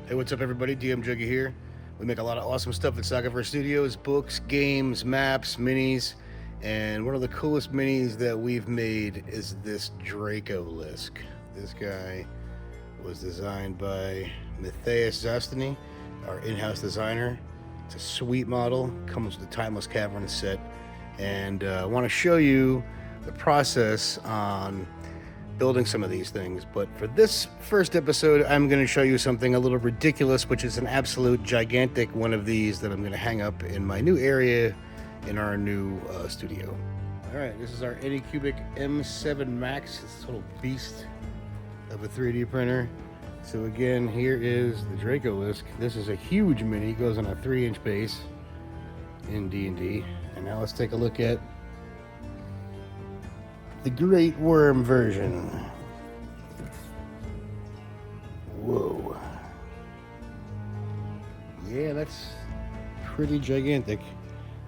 Hey, what's up, everybody? DM Juggy here. We make a lot of awesome stuff at Sagaverse Studios: books, games, maps, minis. And one of the coolest minis that we've made is this Dracolisk. This guy was designed by Matthias Zastany, our in-house designer. It's a sweet model, comes with the Timeless Cavern set. And I want to show you the process on building some of these things. But for this first episode, I'm going to show you something a little ridiculous, which is an absolute gigantic one of these that I'm going to hang up in my new area in our new studio. All right, this is our Anycubic M7 Max. It's a total beast of a 3D printer. So again, here is the Dracolisk. This is a huge mini. It goes on a 3-inch base in D&D. And now let's take a look at the Great Worm version. Whoa. Yeah, that's pretty gigantic.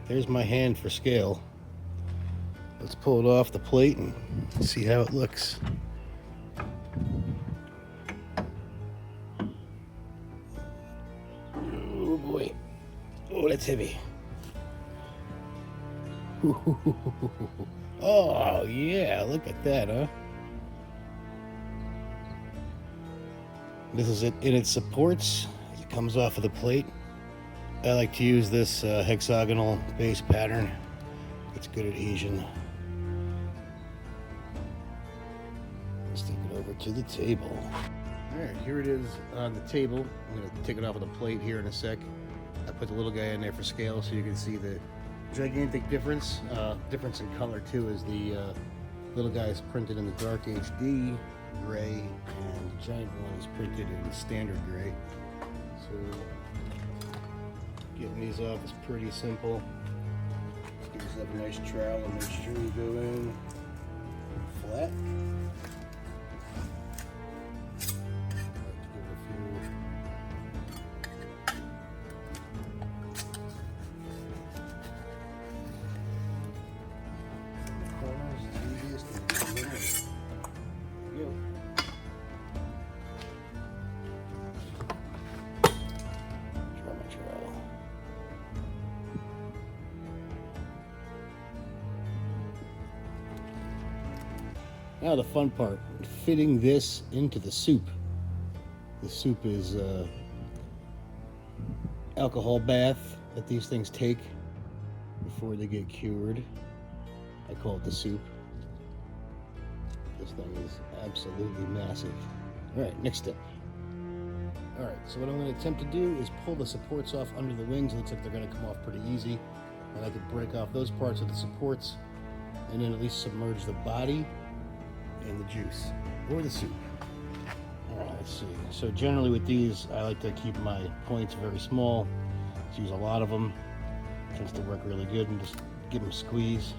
There's my hand for scale. Let's pull it off the plate and see how it looks. Oh boy. Oh, that's heavy. Oh, yeah, look at that, huh? This is it in its supports. It comes off of the plate. I like to use this hexagonal base pattern. It's good adhesion. Let's take it over to the table. All right, here it is on the table. I'm gonna take it off of the plate here in a sec. I put the little guy in there for scale so you can see the gigantic difference. Difference in color too, is the little guy is printed in the dark HD gray, and the giant one is printed in standard gray. So getting these off is pretty simple. Give yourself a nice trowel and make sure you go in flat. Now the fun part, fitting this into the soup. The soup is alcohol bath that these things take before they get cured. I call it the soup. This thing is absolutely massive. All right, next step. All right, so what I'm going to attempt to do is pull the supports off under the wings. It looks like they're going to come off pretty easy. And I could break off those parts of the supports and then at least submerge the body in the juice or the soup. All right, let's see. So generally with these, I like to keep my points very small. Let's use a lot of them. Tends to work really good, and just give them a squeeze.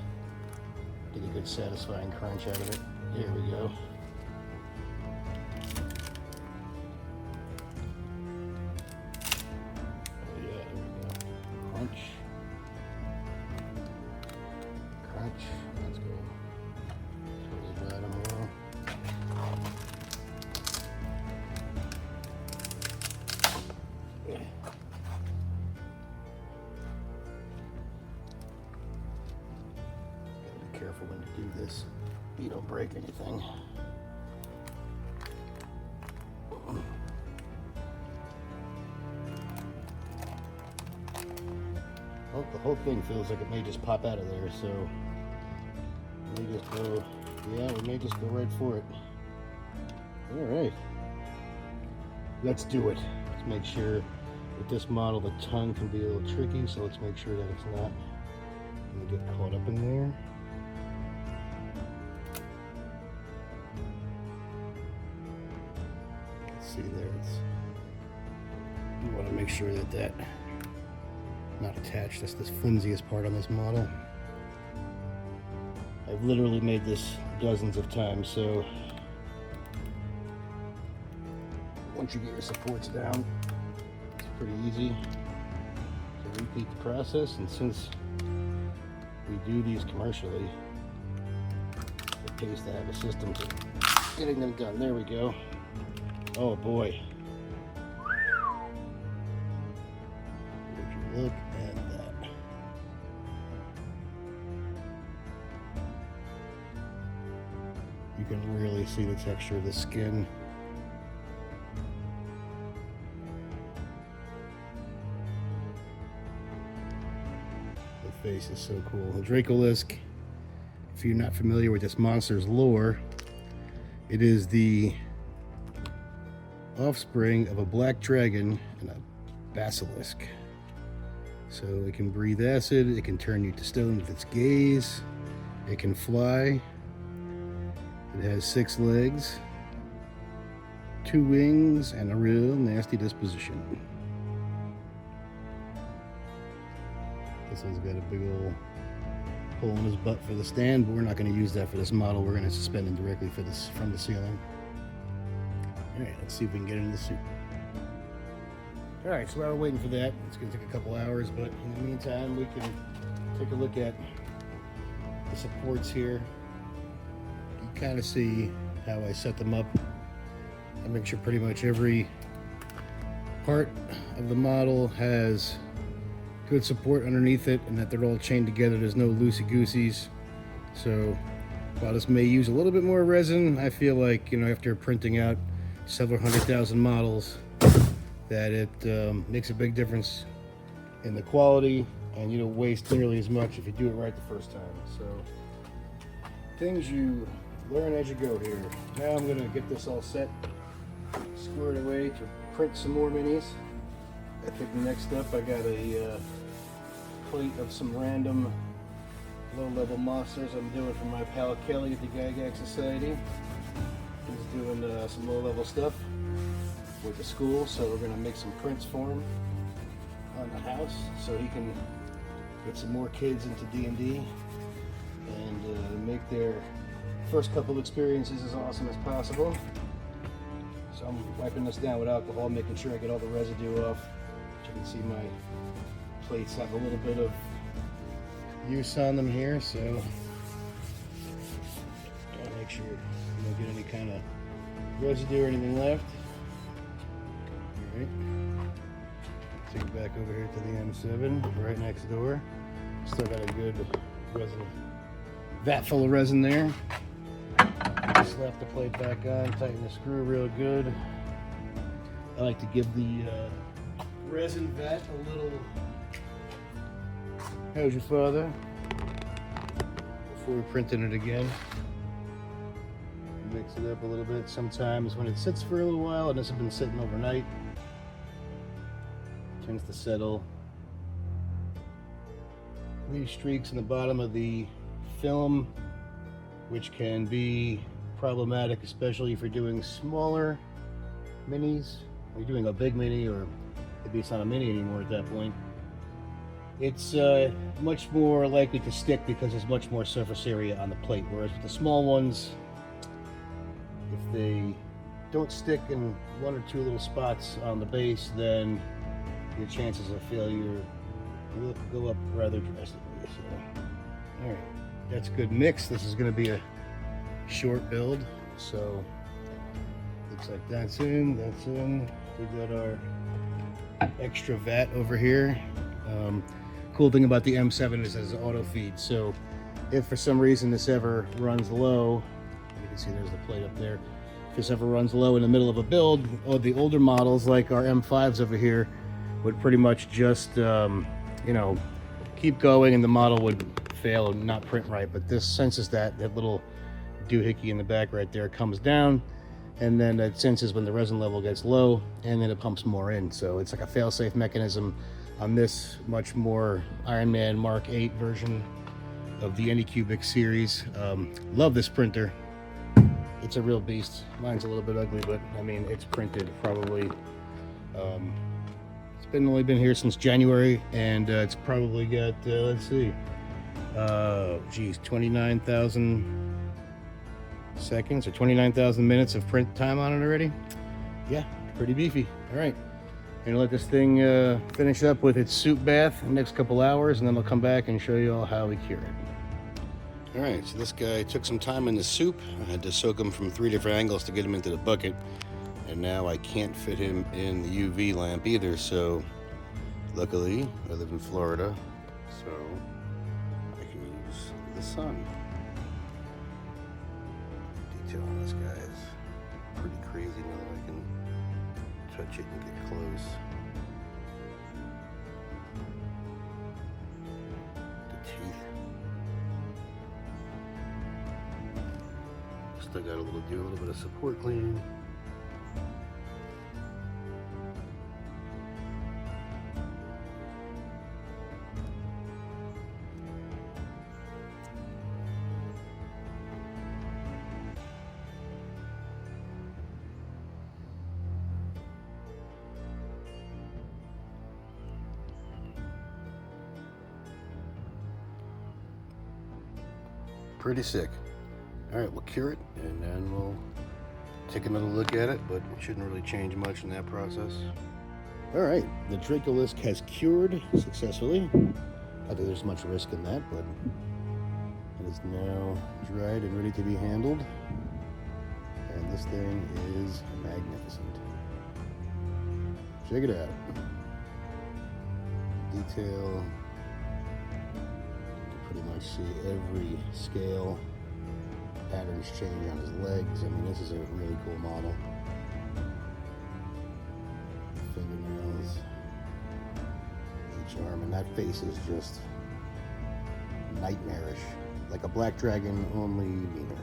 Get a good satisfying crunch out of it. There we go. Oh yeah, there we go. Crunch. Crunch. Let's go. Careful when you do this, you don't break anything. Well, the whole thing feels like it may just pop out of there, so we may just go, yeah, we may just go right for it. All right, let's do it. Let's make sure with this model the tongue can be a little tricky, so let's make sure that it's not going to get caught up in there. See there, you want to make sure that that not attached. That's the flimsiest part on this model. I've literally made this dozens of times, so once you get your supports down, it's pretty easy to repeat the process. And since we do these commercially, it pays to have a system to getting them done. There we go. Oh boy. Look at that. You can really see the texture of the skin. The face is so cool. The Dracolisk, if you're not familiar with this monster's lore, it is the offspring of a black dragon and a basilisk. So it can breathe acid, it can turn you to stone with its gaze, it can fly, it has 6 legs, 2 wings, and a real nasty disposition. This one's got a big old hole in his butt for the stand, but we're not going to use that for this model. We're going to suspend him directly for this from the ceiling. Alright, let's see if we can get into the suit. Alright, so while we're waiting for that, it's going to take a couple hours, but in the meantime, we can take a look at the supports here. You kind of see how I set them up. I make sure pretty much every part of the model has good support underneath it and that they're all chained together. There's no loosey-gooseys. So while this may use a little bit more resin, I feel like, you know, after printing out several 100,000 models, that it makes a big difference in the quality, and you don't waste nearly as much if you do it right the first time. So things you learn as you go here. Now I'm going to get this all set, squared away to print some more minis. I think next up I got a plate of some random low-level monsters I'm doing for my pal Kelly at the Gygax Society. He's doing some low-level stuff with the school, so we're going to make some prints for him on the house so he can get some more kids into D&D and make their first couple experiences as awesome as possible. So I'm wiping this down with alcohol, making sure I get all the residue off. You can see my plates have a little bit of use on them here, so gotta make sure you don't get any kind of residue or anything left. Alright, take it back over here to the M7 right next door. Still got a good resin, vat full of resin there. Slap the plate back on, tighten the screw real good. I like to give the resin vat a little, how's your father, before we printing it again. Mix it up a little bit. Sometimes when it sits for a little while, and this has been sitting overnight, it tends to settle. Leave streaks in the bottom of the film, which can be problematic, especially if you're doing smaller minis. If you're doing a big mini, or maybe it's not a mini anymore at that point, it's much more likely to stick because there's much more surface area on the plate. Whereas with the small ones, if they don't stick in 1 or 2 little spots on the base, then your chances of failure will go up rather drastically. So, all right, that's a good mix. This is going to be a short build, so looks like that's in, that's in. We got our extra vat over here. Cool thing about the M7 is it has auto feed, so if for some reason this ever runs low, you can see there's the plate up there. If this ever runs low in the middle of a build, or the older models like our M5s over here would pretty much just you know, keep going and the model would fail and not print right. But this senses that little doohickey in the back right there comes down, and then it senses when the resin level gets low, and then it pumps more in. So it's like a fail-safe mechanism on this much more Iron Man Mark 8 version of the Anycubic series. Love this printer. It's a real beast. Mine's a little bit ugly, but I mean, it's printed probably, it's only been here since January, and it's probably got, let's see, geez, 29,000 seconds or 29,000 minutes of print time on it already. Yeah, pretty beefy. All right, I'm gonna let this thing finish up with its soup bath in the next couple hours, and then I'll come back and show you all how we cure it. All right, so this guy took some time in the soup. I had to soak him from 3 different angles to get him into the bucket, and now I can't fit him in the UV lamp either, so Luckily, I live in Florida, so I can use the sun. Detail on this guy is pretty crazy now that I can touch it and get close. The teeth. Still got do a little bit of support cleaning. Pretty sick. All right, we'll cure it and then we'll take another look at it, but it shouldn't really change much in that process. All right, the Dracolisk has cured successfully. Not that there's much risk in that, but it is now dried and ready to be handled. And this thing is magnificent. Check it out. Detail. Pretty much see every scale, patterns change on his legs. I mean, this is a really cool model. Fingernails, each arm, and that face is just nightmarish, like a black dragon, only meaner.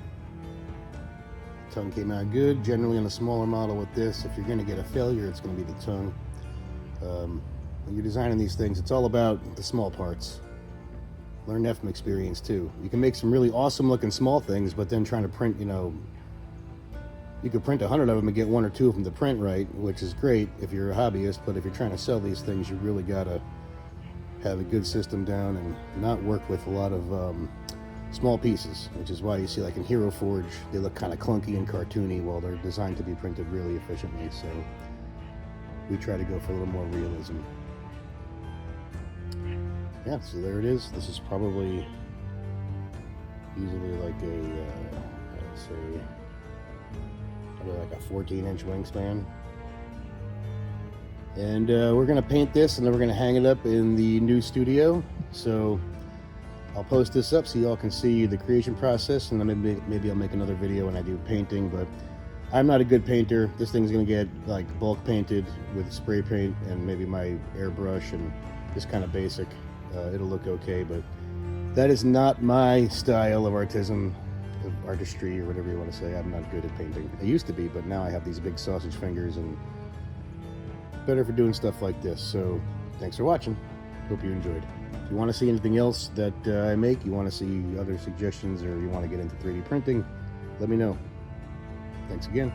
Tongue came out good. Generally on a smaller model with this, if you're going to get a failure, it's going to be the tongue. When you're designing these things, it's all about the small parts. Learn that from experience too. You can make some really awesome looking small things, but then trying to print, you could print 100 of them and get 1 or 2 of them to print right, which is great if you're a hobbyist, but if you're trying to sell these things, you really gotta have a good system down and not work with a lot of small pieces, which is why you see like in Hero Forge, they look kind of clunky and cartoony while they're designed to be printed really efficiently. So we try to go for a little more realism. Yeah, so there it is. This is probably easily like I'd say, probably like a 14-inch wingspan. And we're gonna paint this and then we're gonna hang it up in the new studio. So I'll post this up so y'all can see the creation process, and then maybe I'll make another video when I do painting, but I'm not a good painter. This thing's gonna get like bulk painted with spray paint and maybe my airbrush and just kind of basic. It'll look okay, but that is not my style of artistry, or whatever you want to say. I'm not good at painting. I used to be, but now I have these big sausage fingers and better for doing stuff like this. So thanks for watching. Hope you enjoyed. If you want to see anything else that I make, you want to see other suggestions, or you want to get into 3D printing, let me know. Thanks again.